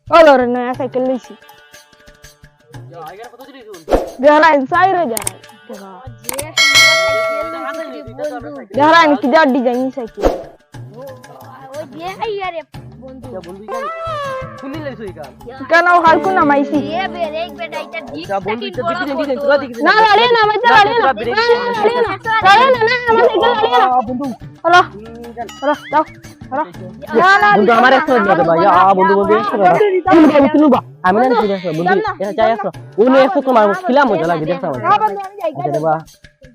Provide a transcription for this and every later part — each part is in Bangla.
ওলো রে নয়া সাইকেল লইছি দেখালাইন সাইরে যা দেখালাইন কি যা ডিজাইন সাইকেল ওই যে আইয়ারে বন্ধু শুনি লাইছো ইকা কেন হালকু নামাইছি এ বেরে এক বেটা এটা দিক আচ্ছা বন্ধু তো ডিজাইন তোরা দেখি না লাড়ে না মাইতে লাড়ে না লাড়ে না আমার সাইকেল লাড়ে না বন্ধু হলো হলো দাও হলো না বন্ধু আমার একটু দাও ভাই বন্ধু বন্ধু একটু দাও তুমি বা আমি না ঠিক আছে বন্ধু এটা চাই আসো উনি একটু তোমার খিলা মজা লাগে দেখছ আমার আচ্ছা দেবা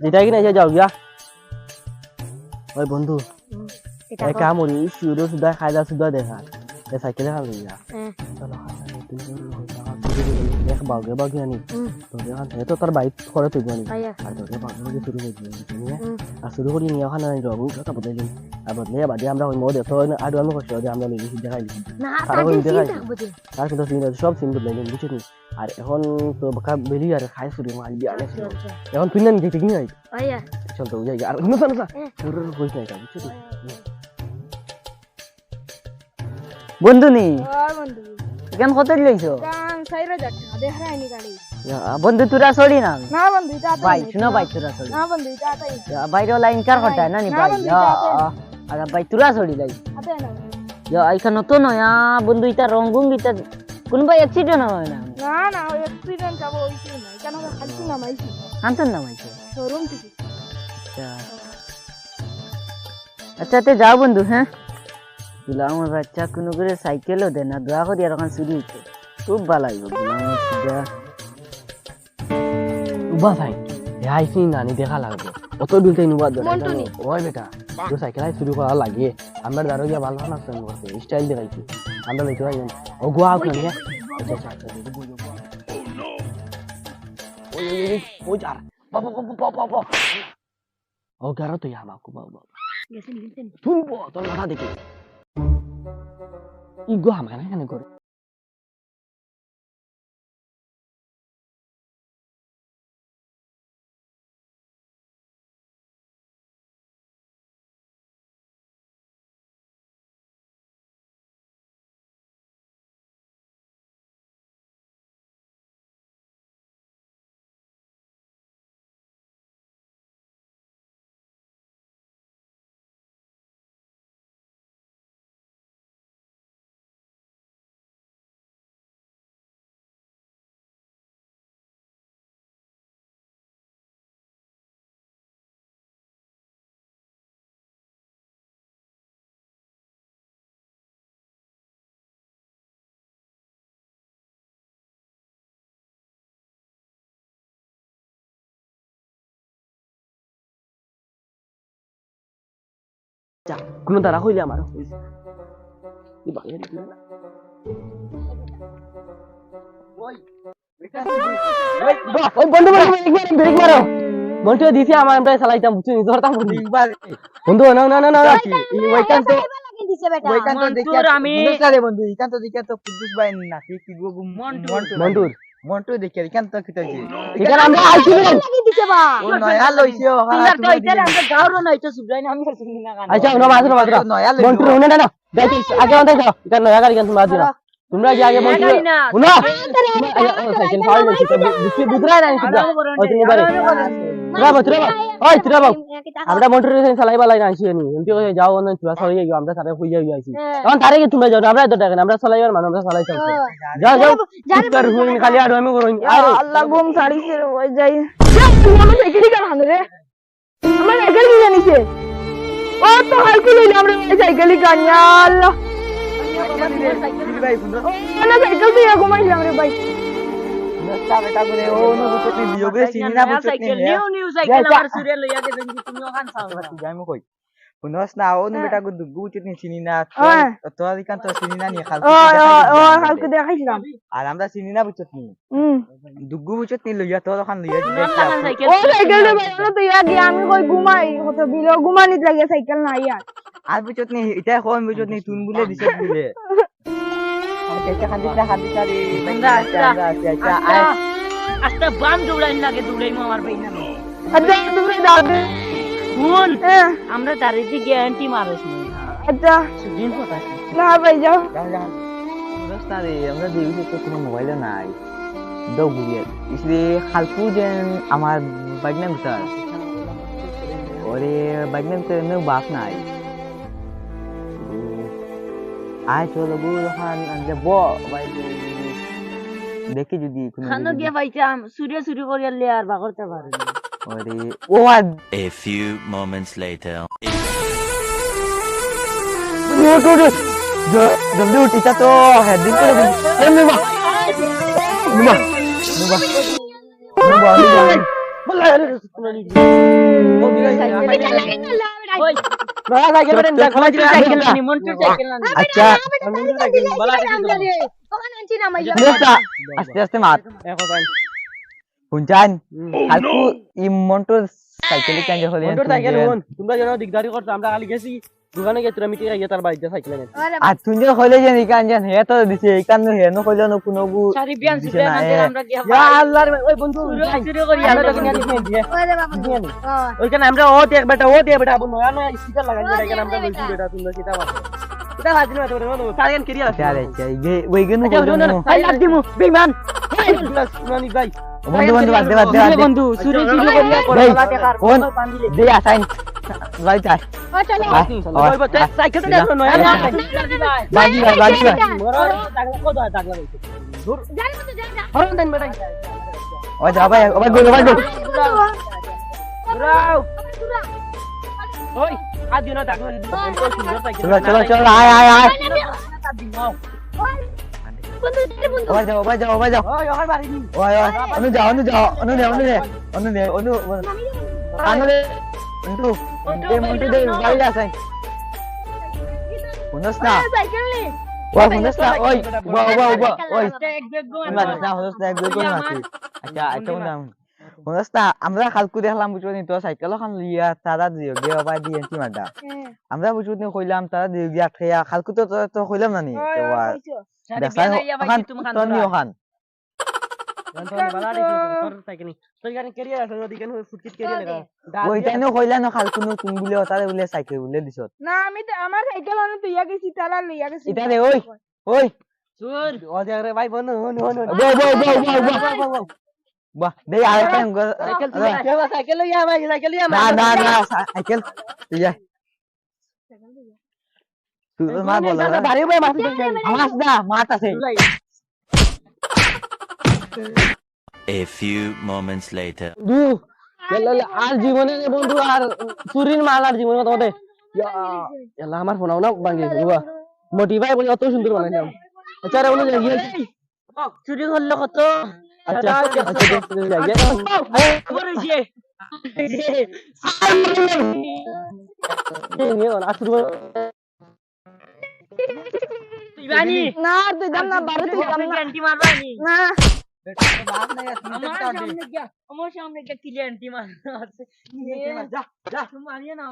যেটা কি না যাও গিয়া ওই বন্ধু এই কামড়ি শুরু সুদা খাইদা সুদা দেখা এই সাইকেলে হাল গিয়া চলো দেখ বাগে বাগে আনি তো দেখা তো তার বাইক করে তুই জানি আর তো বাগে শুরু করে দিই আর শুরু করি নিয়ে ওখানে যাবো কথা বলে আর বদলে বাদে আমরা ওই মোড়ে তো আর আমি কষ্ট যে আমরা লিখি দেখাই না তার কিন্তু সিন সব সিন বদলে নিন বুঝছিস আর এখন তো বাকা বেলি আর খাই শুরু মাল দিয়ে আনে এখন তুই না যেতে কি নাই আইয়া চল তো যাই আর না না পুরো কইছ না বুঝছিস বন্ধু নি বন্ধু কেন কত লইছো কান সাইরে যা দেখালাইনি গাড়ি বন্ধু তুরা সরি না না বন্ধু এটা ভাই শুনো ভাই তুরা সরি না বন্ধু এটা আতাই বাইরে লাইন কার হটা না নি ভাই আরে ভাই তুরা সরি লাই আতাই না আইখানে তো নয়া বন্ধু এটা রংগুং এটা কোনবা অ্যাক্সিডেন্ট হয় না না না ওই এক্সপিরিয়েন্স যাবো ওইটাই না কেন হালকু নামাইছি আনতেন না মাইছে শোরুম থেকে আচ্ছা তে যাও বন্ধু হ্যাঁ তুলা আমার বাচ্চা কোনো করে সাইকেলও দেয় না দোয়া করি আর ওখানে চুরি হইতো খুব ভালো লাগবে উবা ভাই আইসি নানি দেখা লাগবে অত বিলটাই নুবা দরে ওই বেটা তো সাইকেল আই শুরু করা লাগে আমরা দারো গিয়া ভালো না সঙ্গ করতে স্টাইল দেখাইছি আমরা লইতে যাই ও গোয়া ওখানে আচ্ছা আচ্ছা ও যার বাবা বাবা ও গারো তো ইয়ামা কো বাবা শুনবো তোর মাথা দেখি ইগো আমার এখানে করে কোনো তারা হইলে আমার বন্ধু দিছি আমার আমরা চালাইতাম বুঝছি ধরতাম বন্ধু না না না না ওইখান তো বন্ধু এখান তো দেখে তো পুলিশ বাই না কি গো বন্ধু মন্টু দেখে এখান তো কি তাইছে এখানে আমরা আইছি লাগি দিছে বা ও নয়া লইছো তিনটা তো ইতারে আমরা গাওরো না এটা সুবরাই না আমি শুনি না গান আচ্ছা না মাত্র মাত্র বন্ধু না না দেখি আগে আমাদের যাও এটা নয়া গাড়ি কেন তোমরা দিও তোমরা যে আগে বন্ধু শুনো সাইকেল ফাইল হইছে বুঝছি বুঝরাই না শুধু ওই তুমি বারে ওই তুরা বাবু আমরা মোটর রে চালাইবা লাই না আইছি নি এমপি কই যাও না তুরা চালাই যাও আমরা তারে কই যাই আইছি তখন তারে কি তোমরা যাও আমরা এত টাকা আমরা চালাইবার মানে আমরা চালাই চাই যাও যাও চিৎকার হুইন খালি আর আমি করই আরে আল্লাহ ঘুম ছাড়িছে ওই যাই আমার সাইকেল কেন হানে রে আমার সাইকেল কি জানিছে ও তো হালকু লইলে আমরা সাইকেল কানিয়া আল্লাহ না সাইকেল দিয়ে ঘুমাইলাম রে ভাই বেটা করে ও নো তো বিয়োগে চিনি না বুঝতে সাইকেল নিউ সাইকেল আমার সিরিয়াল লইয়া গেছেন তুমি ওখান চাও আমি কই পুনস না ও নো বেটা গো দুগু চিনি চিনি না তো আদিকান তো চিনি না নি খাল ও হালকু দেখাইছিলাম আর আমরা চিনি না বুঝত নি দুগু বুঝত নি লইয়া তো ওখান লইয়া ও সাইকেল রে ভাই তো ইয়া গিয়া আমি কই ঘুমাই কত বিলো ঘুমানিত লাগে সাইকেল না ইয়া আর বুঝত নি এটা কোন বুঝত নি তুন বলে দিছত বলে খান্দি আস্তে বাম দৌড়াইন লাগে দৌড়াইমু আমার ভাই না আচ্ছা তুমি দাও শুন আমরা দাঁড়িয়ে গ্যারান্টি মারছ আচ্ছা দিন কথা না ভাই যাও অবস্থা রে আমরা দেখি তো কোনো মোবাইলও নাই দাও ঘুরিয়ে इसलिए খালকু যেন আমার বাগনা ভিতর ওরে বাগনা ভিতর নো বাপ নাই আয় চলো বুরহান আনজে ব বাইরে দেখি যদি কোনো খানো গিয়া পাইতাম সুরে সুরি করিয়া লে আর বাগরতে পারে না ওরে ও A few moments later. জলদি উঠিতা তো হেডিং করে দিন নিবা নিবা নিবা নিবা বলা রে শুনানি ও বিলাই ওই বড়া সাইকেল বেটা দেখ খোলা দিলা সাইকেল না মন্টুর সাইকেল না আচ্ছা মন্টুর সাইকেল বলা দিছি ওখানে আনছি না মাইয়া আস্তে আস্তে মার হুনচান কালকু ই মন্টুর সাইকেল কেন হলে মোটর সাইকেল হন তোমরা যেন দিগদারি করছো আমরা খালি গেছি দোকানে গিয়ে তোরা মিটিং আইয়া তার বাড়িতে সাইকেল এনে আর তুই যে হলে যে নিকান জান হে তো দিছে এইখান হে নো কইলো নো কোনো গু সারি বিয়ান সিতে আমরা গিয়া ইয়া আল্লাহ রে ওই বন্ধু সুরে করিয়া আমরা আমরা তো কিনে দিয়ে ওরে বাবা ওইখানে আমরা ও দেখ বেটা আবু নয়া নয়া স্পিকার লাগাই দিয়ে এখানে আমরা বলছি বেটা তোমরা কিটা বাস কিটা বাজ না তোরে নো সাইকেল কেরিয়া আছে আরে চাই গে ওই গেনু আচ্ছা কইলো না আই লাগ দিমু বেঈমান শুনানি ভাই বন্ধু বন্ধু বাদ দে বন্ধু সুরে সুরে করিয়া দেই, করলা টাকার ফোন বান্দিলে দে আসাইন ভাই চাই ও চলো ওই বতে সাইকেল তো দেখো নয়া বাজি বাজি মোরা টাকলা কো দাও টাকলা রইছে দূর জানি মতো যা যা হরন দেন বেটা ও যা ভাই গো রাও ওই আদিও না টাকলা সুন্দর সাইকেল চলো চলো আয় বন্ধু বন্ধু ওই যাও ওই ওর বাড়ি নি ওই অনু যাও অনু আনলে অনু এই মন্টু দে বাইরে আসাই শুনছ না সাইকেল নি ও শুনছ না ওই ওই এক বেগ গো না শুনছ না এক দুই মাছি আচ্ছা আচ্ছা শুনছ না আমরা কালকু দেখলাম বুঝছো নি তো সাইকেল খান লিয়া তারা দিও গে বাবা দিয়ে কি মাডা আমরা বুঝছো নি কইলাম তারা দিও গিয়া খেয়া কালকু তো কইলাম না নি তো দেখাই ওখান তনি ওখান বালা রে তোর সাইকেল তোর গাড়ি কেরিয়া আছে যদি কেন ফুটকিট কেরিয়া লাগা ওই তাইনো কইলা না কালকু নো কোন বলে তারে বলে সাইকেল বলে দিছত না আমি তো আমার সাইকেল আনো তুইয়া গেছি তারা লইয়া গেছি ইটা রে ওই চোর ও দেখ রে ভাই বন্ধু হন বাহ দে আর টাইম সাইকেল সাইকেল লইয়া ভাই সাইকেল লইয়া না সাইকেল ইয়া তুই মা বল বাড়ি ভাই মাছ আমার দা মাত আছে A few moments later. দু আর জীবনে বন্ধু আর চুরির মাল আর জীবনে তোমাদের এলা আমার ফোনাও না ভাঙে বুয়া মোটিভাই বলে অত সুন্দর বানাইলাম আচ্ছা রে বলে গিয়ে চুরি করলো কত আচ্ছা খবর হইছে ইবানি না তুই দাম না বারো তুই দাম না ক্যান্টি মারবানি না আমার সামনে গিয়া ক্লিয়ান্টি মার আছে যা তুমি মারিয়ে না